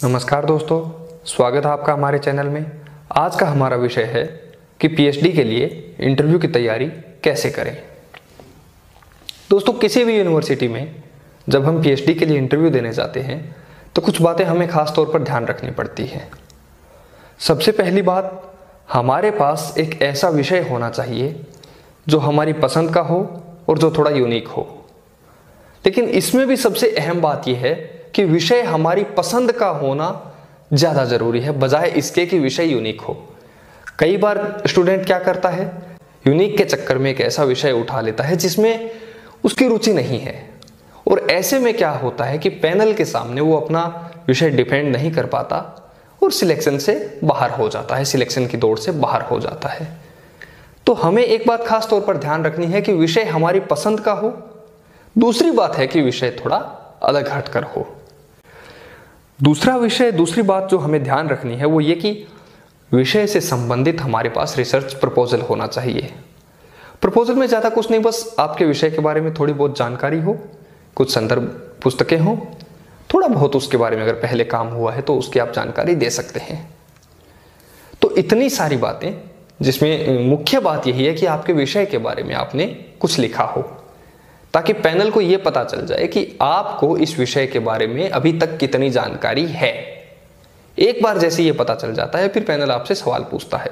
नमस्कार दोस्तों, स्वागत है आपका हमारे चैनल में। आज का हमारा विषय है कि पीएचडी के लिए इंटरव्यू की तैयारी कैसे करें। दोस्तों, किसी भी यूनिवर्सिटी में जब हम पीएचडी के लिए इंटरव्यू देने जाते हैं तो कुछ बातें हमें खास तौर पर ध्यान रखनी पड़ती हैं। सबसे पहली बात, हमारे पास एक ऐसा विषय होना चाहिए जो हमारी पसंद का हो और जो थोड़ा यूनिक हो। लेकिन इसमें भी सबसे अहम बात यह है कि विषय हमारी पसंद का होना ज़्यादा ज़रूरी है, बजाय इसके कि विषय यूनिक हो। कई बार स्टूडेंट क्या करता है, यूनिक के चक्कर में एक ऐसा विषय उठा लेता है जिसमें उसकी रुचि नहीं है, और ऐसे में क्या होता है कि पैनल के सामने वो अपना विषय डिफेंड नहीं कर पाता और सिलेक्शन से बाहर हो जाता है, सिलेक्शन की दौड़ से बाहर हो जाता है। तो हमें एक बात खास तौर पर ध्यान रखनी है कि विषय हमारी पसंद का हो। दूसरी बात है कि विषय थोड़ा अलग हटकर हो। दूसरी बात जो हमें ध्यान रखनी है वो ये कि विषय से संबंधित हमारे पास रिसर्च प्रपोजल होना चाहिए। प्रपोजल में ज़्यादा कुछ नहीं, बस आपके विषय के बारे में थोड़ी बहुत जानकारी हो, कुछ संदर्भ पुस्तकें हो, थोड़ा बहुत उसके बारे में अगर पहले काम हुआ है तो उसकी आप जानकारी दे सकते हैं। तो इतनी सारी बातें, जिसमें मुख्य बात यही है कि आपके विषय के बारे में आपने कुछ लिखा हो, ताकि पैनल को यह पता चल जाए कि आपको इस विषय के बारे में अभी तक कितनी जानकारी है। एक बार जैसे ये पता चल जाता है फिर पैनल आपसे सवाल पूछता है।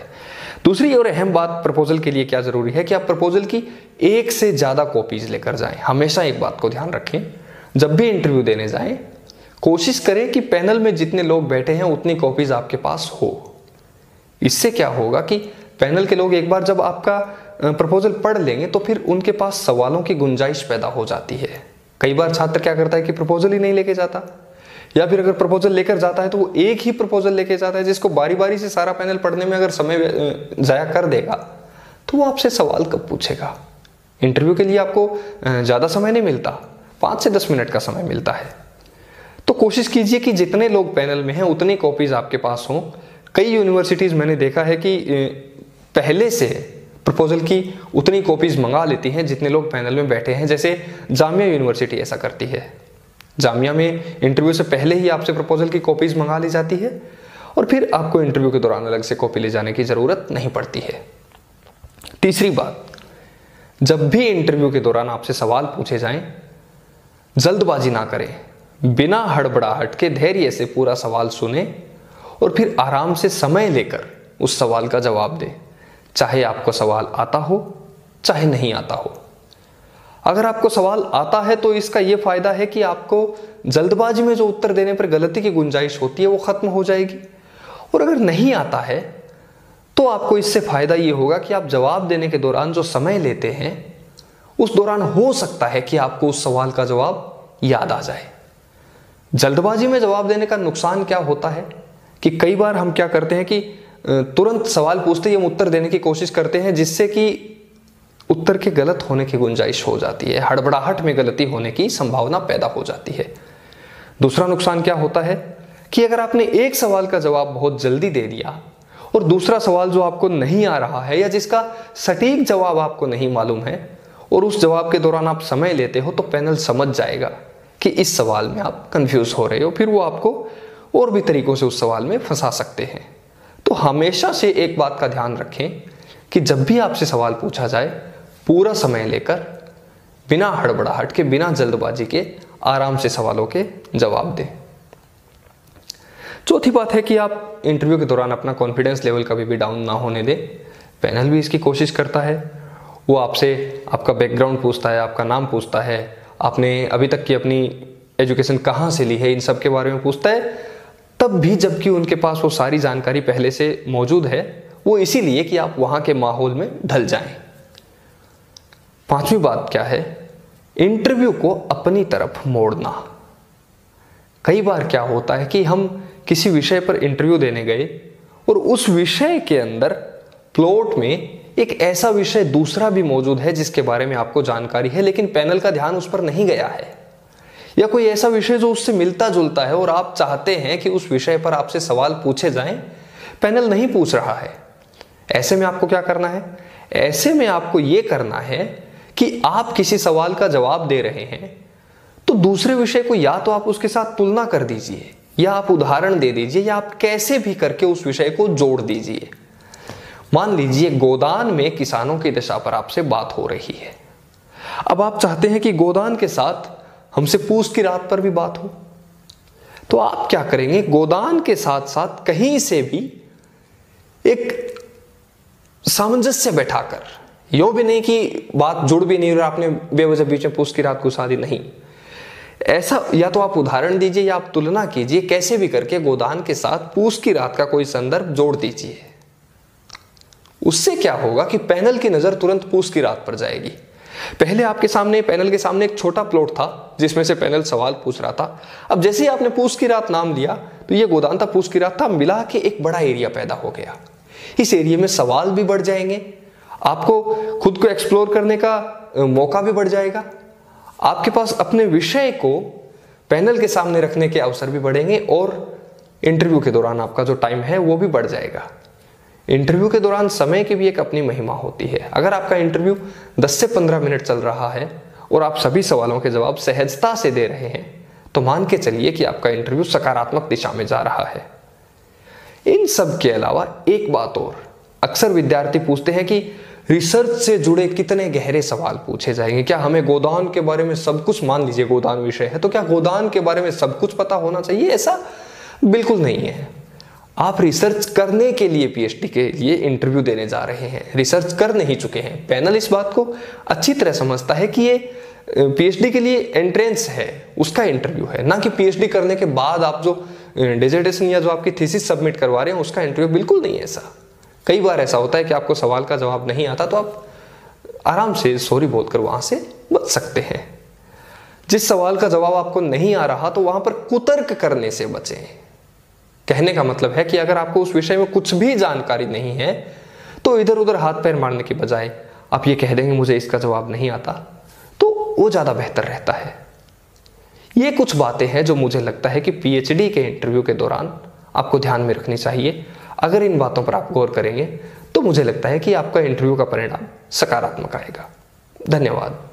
दूसरी और अहम बात प्रपोजल के लिए क्या जरूरी है कि आप प्रपोजल की एक से ज्यादा कॉपीज लेकर जाएं। हमेशा एक बात को ध्यान रखें, जब भी इंटरव्यू देने जाएं कोशिश करें कि पैनल में जितने लोग बैठे हैं उतनी कॉपीज आपके पास हो। इससे क्या होगा कि पैनल के लोग एक बार जब आपका प्रपोजल पढ़ लेंगे तो फिर उनके पास सवालों की गुंजाइश पैदा हो जाती है। कई बार छात्र क्या करता है कि प्रपोजल ही नहीं लेके जाता, या फिर अगर प्रपोजल लेकर जाता है तो वो एक ही प्रपोजल लेके जाता है जिसको बारी बारी से सारा पैनल पढ़ने में अगर समय जाया कर देगा तो वो आपसे सवाल कब पूछेगा। इंटरव्यू के लिए आपको ज़्यादा समय नहीं मिलता, 5 से 10 मिनट का समय मिलता है। तो कोशिश कीजिए कि जितने लोग पैनल में हैं उतनी कॉपीज आपके पास हों। कई यूनिवर्सिटीज़ मैंने देखा है कि पहले से प्रपोजल की उतनी कॉपीज मंगा लेती हैं जितने लोग पैनल में बैठे हैं। जैसे जामिया यूनिवर्सिटी ऐसा करती है। जामिया में इंटरव्यू से पहले ही आपसे प्रपोजल की कॉपीज मंगा ली जाती है और फिर आपको इंटरव्यू के दौरान अलग से कॉपी ले जाने की जरूरत नहीं पड़ती है। तीसरी बात, जब भी इंटरव्यू के दौरान आपसे सवाल पूछे जाएं, जल्दबाजी ना करें। बिना हड़बड़ाहट के धैर्य से पूरा सवाल सुने और फिर आराम से समय लेकर उस सवाल का जवाब दें, चाहे आपको सवाल आता हो चाहे नहीं आता हो। अगर आपको सवाल आता है तो इसका यह फायदा है कि आपको जल्दबाजी में जो उत्तर देने पर गलती की गुंजाइश होती है वो खत्म हो जाएगी, और अगर नहीं आता है तो आपको इससे फायदा ये होगा कि आप जवाब देने के दौरान जो समय लेते हैं उस दौरान हो सकता है कि आपको उस सवाल का जवाब याद आ जाए। जल्दबाजी में जवाब देने का नुकसान क्या होता है कि कई बार हम क्या करते हैं कि तुरंत सवाल पूछते ही हम उत्तर देने की कोशिश करते हैं, जिससे कि उत्तर के गलत होने की गुंजाइश हो जाती है, हड़बड़ाहट में गलती होने की संभावना पैदा हो जाती है। दूसरा नुकसान क्या होता है कि अगर आपने एक सवाल का जवाब बहुत जल्दी दे दिया और दूसरा सवाल जो आपको नहीं आ रहा है या जिसका सटीक जवाब आपको नहीं मालूम है और उस जवाब के दौरान आप समय लेते हो, तो पैनल समझ जाएगा कि इस सवाल में आप कंफ्यूज हो रहे हो, फिर वो आपको और भी तरीकों से उस सवाल में फंसा सकते हैं। तो हमेशा से एक बात का ध्यान रखें कि जब भी आपसे सवाल पूछा जाए पूरा समय लेकर, बिना हड़बड़ाहट के, बिना जल्दबाजी के आराम से सवालों के जवाब दें। चौथी बात है कि आप इंटरव्यू के दौरान अपना कॉन्फिडेंस लेवल कभी भी डाउन ना होने दें। पैनल भी इसकी कोशिश करता है। वो आपसे आपका बैकग्राउंड पूछता है, आपका नाम पूछता है, आपने अभी तक की अपनी एजुकेशन कहाँ से ली है, इन सब के बारे में पूछता है। तब भी जबकि उनके पास वो सारी जानकारी पहले से मौजूद है, वो इसीलिए कि आप वहां के माहौल में ढल जाएं। पांचवी बात क्या है, इंटरव्यू को अपनी तरफ मोड़ना। कई बार क्या होता है कि हम किसी विषय पर इंटरव्यू देने गए और उस विषय के अंदर प्लॉट में एक ऐसा विषय दूसरा भी मौजूद है जिसके बारे में आपको जानकारी है, लेकिन पैनल का ध्यान उस पर नहीं गया है, या कोई ऐसा विषय जो उससे मिलता जुलता है और आप चाहते हैं कि उस विषय पर आपसे सवाल पूछे जाएं, पैनल नहीं पूछ रहा है। ऐसे में आपको क्या करना है? ऐसे में आपको यह करना है कि आप किसी सवाल का जवाब दे रहे हैं तो दूसरे विषय को या तो आप उसके साथ तुलना कर दीजिए, या आप उदाहरण दे दीजिए, या आप कैसे भी करके उस विषय को जोड़ दीजिए। मान लीजिए गोदान में किसानों की दशा पर आपसे बात हो रही है। अब आप चाहते हैं कि गोदान के साथ हमसे पूस की रात पर भी बात हो, तो आप क्या करेंगे, गोदान के साथ साथ कहीं से भी एक सामंजस्य बैठाकर, यो भी नहीं कि बात जुड़ भी नहीं और आपने बेवजह बीच में पूस की रात घुसा दी, नहीं ऐसा। या तो आप उदाहरण दीजिए या आप तुलना कीजिए, कैसे भी करके गोदान के साथ पूस की रात का कोई संदर्भ जोड़ दीजिए। उससे क्या होगा कि पैनल की नजर तुरंत पूस की रात पर जाएगी। पहले आपके सामने, पैनल के सामने एक छोटा प्लॉट था जिसमें से पैनल सवाल पूछ रहा था। अब जैसे ही आपने पूस की रात नाम लिया तो ये गोदान था, पूस की रात था, मिला के एक बड़ा एरिया पैदा हो गया। इस एरिया में सवाल भी बढ़ जाएंगे, आपको खुद को एक्सप्लोर करने का मौका भी बढ़ जाएगा, आपके पास अपने विषय को पैनल के सामने रखने के अवसर भी बढ़ेंगे, और इंटरव्यू के दौरान आपका जो टाइम है वो भी बढ़ जाएगा। इंटरव्यू के दौरान समय की भी एक अपनी महिमा होती है। अगर आपका इंटरव्यू 10 से 15 मिनट चल रहा है और आप सभी सवालों के जवाब सहजता से दे रहे हैं, तो मान के चलिए कि आपका इंटरव्यू सकारात्मक दिशा में जा रहा है। इन सब के अलावा एक बात और, अक्सर विद्यार्थी पूछते हैं कि रिसर्च से जुड़े कितने गहरे सवाल पूछे जाएंगे, क्या हमें गोदान के बारे में सब कुछ, मान लीजिए गोदान विषय है तो क्या गोदान के बारे में सब कुछ पता होना चाहिए? ऐसा बिल्कुल नहीं है। आप रिसर्च करने के लिए, पीएचडी के लिए इंटरव्यू देने जा रहे हैं, रिसर्च कर नहीं चुके हैं। पैनल इस बात को अच्छी तरह समझता है कि ये पीएचडी के लिए एंट्रेंस है, उसका इंटरव्यू है, ना कि पीएचडी करने के बाद आप जो डिसर्टेशन या जो आपकी थीसिस सबमिट करवा रहे हैं उसका इंटरव्यू। बिल्कुल नहीं ऐसा। कई बार ऐसा होता है कि आपको सवाल का जवाब नहीं आता तो आप आराम से सॉरी बोलकर वहां से बच सकते हैं। जिस सवाल का जवाब आपको नहीं आ रहा तो वहां पर कुतर्क करने से बचें। कहने का मतलब है कि अगर आपको उस विषय में कुछ भी जानकारी नहीं है तो इधर उधर हाथ पैर मारने की बजाय आप ये कह देंगे मुझे इसका जवाब नहीं आता, तो वो ज्यादा बेहतर रहता है। ये कुछ बातें हैं जो मुझे लगता है कि पीएचडी के इंटरव्यू के दौरान आपको ध्यान में रखनी चाहिए। अगर इन बातों पर आप गौर करेंगे तो मुझे लगता है कि आपका इंटरव्यू का परिणाम सकारात्मक आएगा। धन्यवाद।